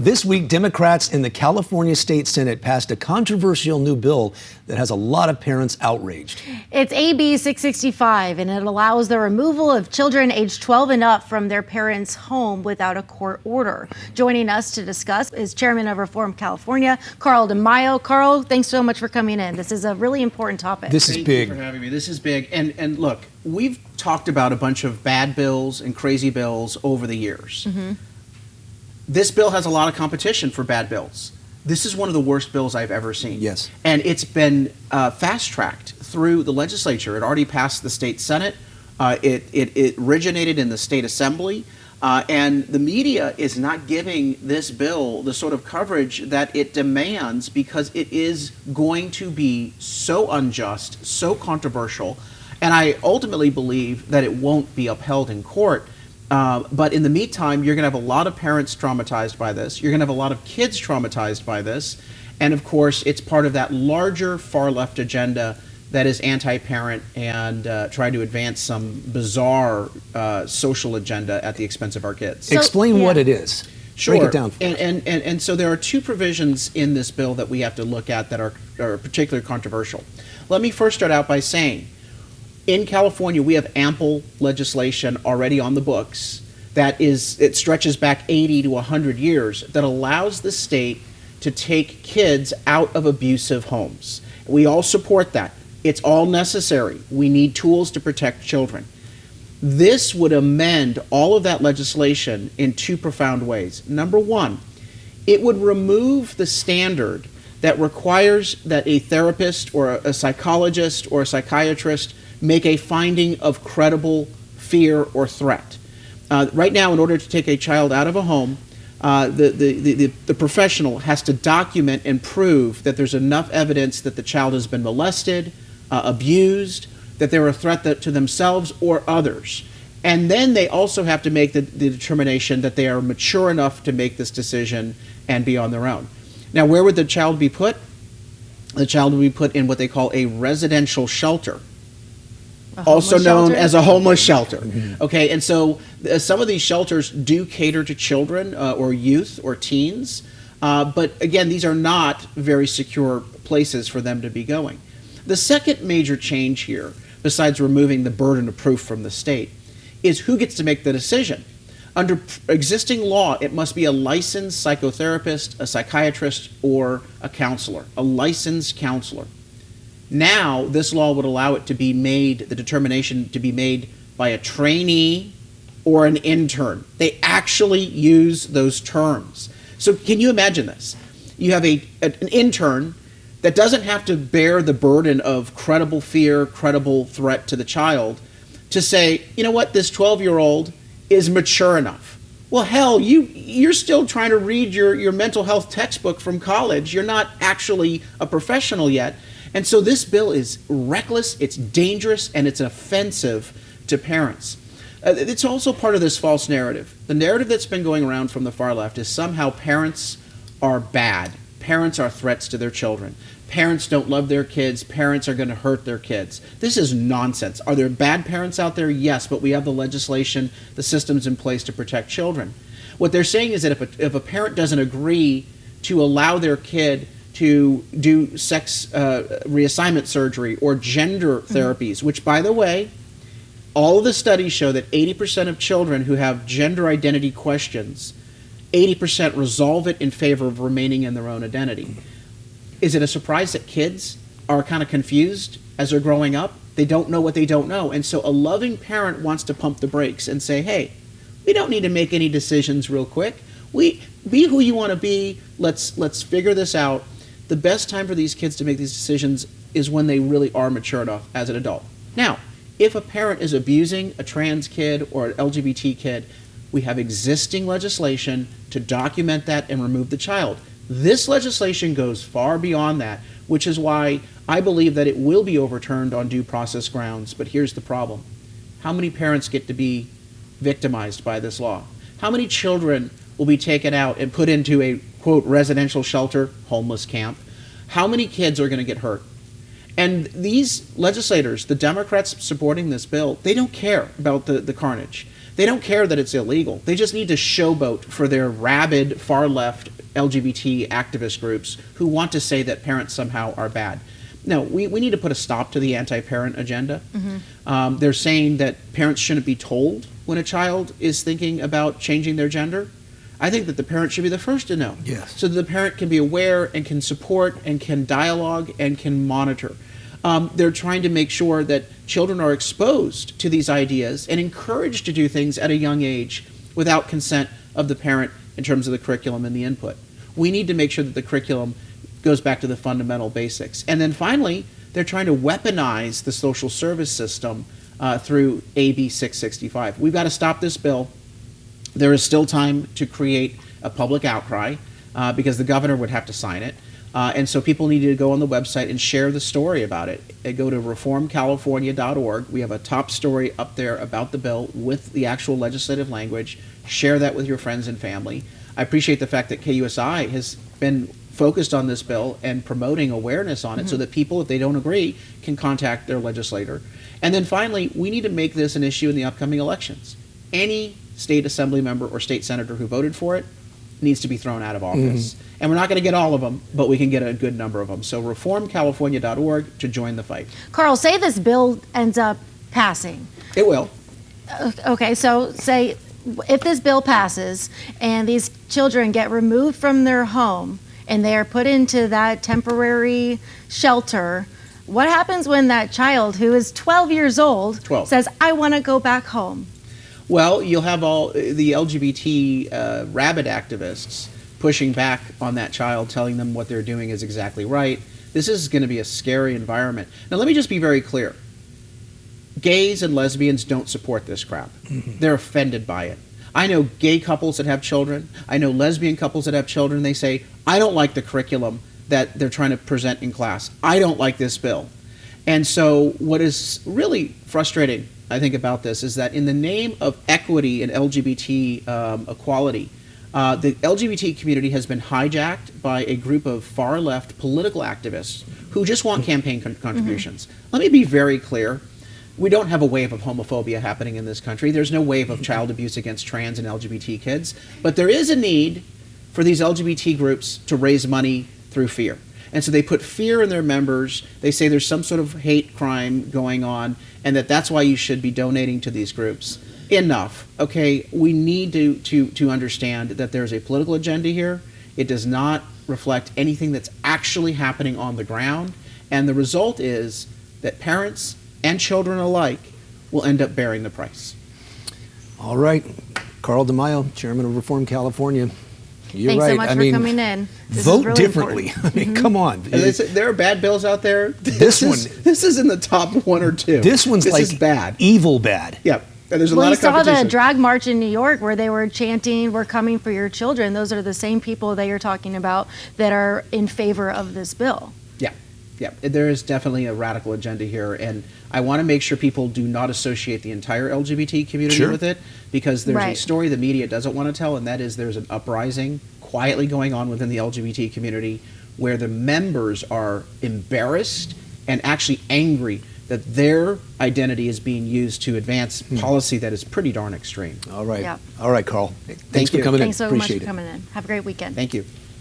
This week, Democrats in the California State Senate passed a controversial new bill that has a lot of parents outraged. It's AB 665, and it allows the removal of children aged 12 and up from their parents' home without a court order. Joining us to discuss is Chairman of Reform California, Carl DeMaio. Carl, thanks so much for coming in. This is a really important topic. This is big. Thank you for having me. This is big. And look, we've talked about a bunch of bad bills and crazy bills over the years. This bill has a lot of competition for bad bills. This is one of the worst bills I've ever seen. Yes. And it's been fast-tracked through the legislature. It already passed the state Senate. It originated in the state assembly. And the media is not giving this bill the sort of coverage that it demands because it is going to be so unjust, so controversial. And I ultimately believe that it won't be upheld in court. But in the meantime, you're going to have a lot of parents traumatized by this. You're going to have a lot of kids traumatized by this. And of course, it's part of that larger far-left agenda that is anti-parent and trying to advance some bizarre social agenda at the expense of our kids. Explain what it is. Sure. Break it down for us. And so there are two provisions in this bill that we have to look at that are particularly controversial. Let me first start out by saying, in California, we have ample legislation already on the books it stretches back 80 to 100 years that allows the state to take kids out of abusive homes. We all support that. It's all necessary. We need tools to protect children. This would amend all of that legislation in two profound ways. Number one, it would remove the standard that requires that a therapist or a psychologist or a psychiatrist make a finding of credible fear or threat. Right now, in order to take a child out of a home, the professional has to document and prove that there's enough evidence that the child has been molested, abused, that they're a threat to themselves or others. And then they also have to make the determination that they are mature enough to make this decision and be on their own. Now, where would the child be put? The child would be put in what they call a residential shelter, also known as a homeless shelter. Okay, and so some of these shelters do cater to children or youth or teens, but again, these are not very secure places for them to be going. The second major change here, besides removing the burden of proof from the state, is who gets to make the decision. Under existing law, it must be a licensed psychotherapist, a psychiatrist, or a counselor, a licensed counselor. Now, this law would allow it to be made, the determination to be made by a trainee or an intern. They actually use those terms. So can you imagine this? You have an intern that doesn't have to bear the burden of credible fear, credible threat to the child to say, you know what, this 12-year-old is mature enough. Well, hell, you're still trying to read your mental health textbook from college. You're not actually a professional yet. And so this bill is reckless, it's dangerous, and it's offensive to parents. It's also part of this false narrative. The narrative that's been going around from the far left is somehow parents are bad. Parents are threats to their children. Parents don't love their kids. Parents are going to hurt their kids. This is nonsense. Are there bad parents out there? Yes, but we have the legislation, the systems in place to protect children. What they're saying is that if a parent doesn't agree to allow their kid to do sex reassignment surgery or gender therapies, which, by the way, all of the studies show that 80% of children who have gender identity questions, 80% resolve it in favor of remaining in their own identity. Is it a surprise that kids are kind of confused as they're growing up? They don't know what they don't know. And so a loving parent wants to pump the brakes and say, hey, we don't need to make any decisions real quick. Be who you want to be. Let's figure this out. The best time for these kids to make these decisions is when they really are mature enough as an adult. Now, if a parent is abusing a trans kid or an LGBT kid, we have existing legislation to document that and remove the child. This legislation goes far beyond that, which is why I believe that it will be overturned on due process grounds. But here's the problem. How many parents get to be victimized by this law? How many children will be taken out and put into a, quote, residential shelter, homeless camp? How many kids are going to get hurt? And these legislators, the Democrats supporting this bill, they don't care about the carnage. They don't care that it's illegal. They just need to showboat for their rabid, far-left LGBT activist groups who want to say that parents somehow are bad. No, we need to put a stop to the anti-parent agenda. They're saying that parents shouldn't be told when a child is thinking about changing their gender. I think that the parent should be the first to know. Yes. So that the parent can be aware and can support and can dialogue and can monitor. They're trying to make sure that children are exposed to these ideas and encouraged to do things at a young age without consent of the parent in terms of the curriculum and the input. We need to make sure that the curriculum goes back to the fundamental basics. And then finally, they're trying to weaponize the social service system through AB 665. We've got to stop this bill. There is still time to create a public outcry because the governor would have to sign it. And so people need to go on the website and share the story about it. Go to reformcalifornia.org. We have a top story up there about the bill with the actual legislative language. Share that with your friends and family. I appreciate the fact that KUSI has been focused on this bill and promoting awareness on it so that people, if they don't agree, can contact their legislator. And then finally, we need to make this an issue in the upcoming elections. Any state assembly member or state senator who voted for it needs to be thrown out of office. And we're not going to get all of them, but we can get a good number of them. So reformcalifornia.org to join the fight. Carl, say this bill ends up passing. It will. Okay, so say if this bill passes and these children get removed from their home and they are put into that temporary shelter, what happens when that child who is 12 years old says, I want to go back home? Well, you'll have all the LGBT rabid activists pushing back on that child, telling them what they're doing is exactly right. This is going to be a scary environment. Now, let me just be very clear. Gays and lesbians don't support this crap. They're offended by it. I know gay couples that have children. I know lesbian couples that have children. They say, I don't like the curriculum that they're trying to present in class. I don't like this bill. And so what is really frustrating, I think, about this is that in the name of equity and LGBT equality, the LGBT community has been hijacked by a group of far-left political activists who just want campaign contributions. Let me be very clear. We don't have a wave of homophobia happening in this country. There's no wave of child abuse against trans and LGBT kids. But there is a need for these LGBT groups to raise money through fear. And so they put fear in their members. They say there's some sort of hate crime going on and that's why you should be donating to these groups. Enough. Okay, we need to understand that there's a political agenda here. It does not reflect anything that's actually happening on the ground. And the result is that parents and children alike will end up bearing the price. All right. Carl DeMaio, Chairman of Reform California. You're Thanks right. so much for coming in. Vote really differently. I mean, come on. There are bad bills out there. This is in the top one or two. This is bad. Evil bad. Yeah. And there's a lot of competition. We saw the drag march in New York where they were chanting, "We're coming for your children." Those are the same people that you're talking about that are in favor of this bill. Yeah, there is definitely a radical agenda here, and I want to make sure people do not associate the entire LGBT community with it, because there's a story the media doesn't want to tell, and that is there's an uprising quietly going on within the LGBT community where the members are embarrassed and actually angry that their identity is being used to advance policy that is pretty darn extreme. All right. Yeah. All right, Carl. Thanks for coming in. Thanks so much for coming in. Have a great weekend. Thank you.